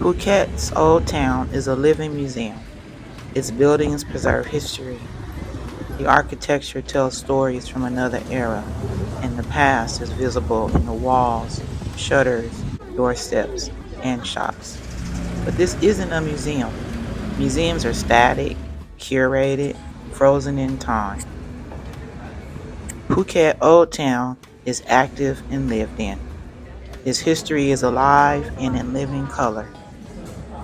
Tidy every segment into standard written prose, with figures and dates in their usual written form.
Phuket's Old Town is a living museum. Its buildings preserve history. The architecture tells stories from another era, and the past is visible in the walls, shutters, doorsteps, and shops. But this isn't a museum. Museums are static, curated, frozen in time. Phuket Old Town is active and lived in. Its history is alive and in living color.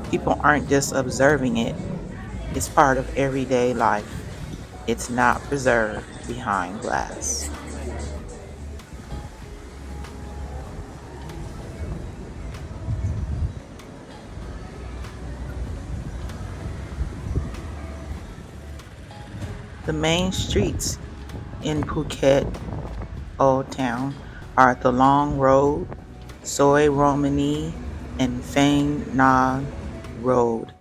People aren't just observing it, it's part of everyday life. It's not preserved behind glass. The main streets in Phuket Old Town are Thalang Road, Soi Romanee, and Phang Road.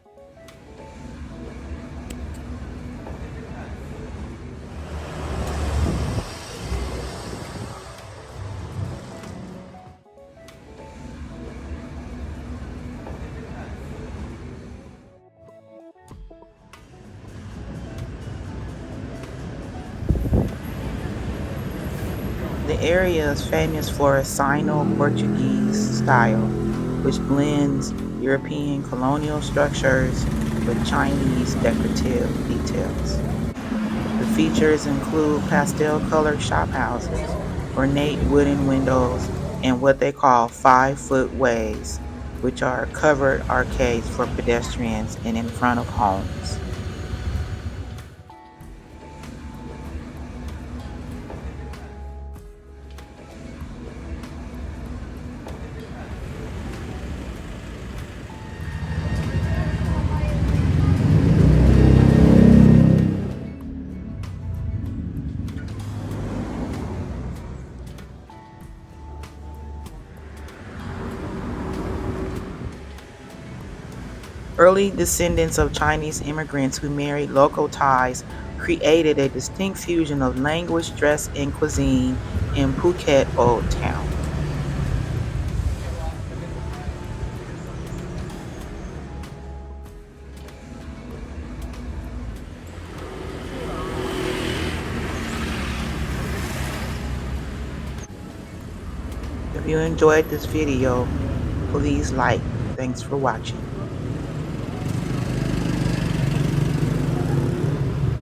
The area is famous for its Sino-Portuguese style, which blends European colonial structures with Chinese decorative details. The features include pastel-colored shophouses, ornate wooden windows, and what they call 5-foot ways, which are covered arcades for pedestrians and in front of homes. Early descendants of Chinese immigrants who married local Thais created a distinct fusion of language, dress, and cuisine in Phuket Old Town. If you enjoyed this video, please like. Thanks for watching.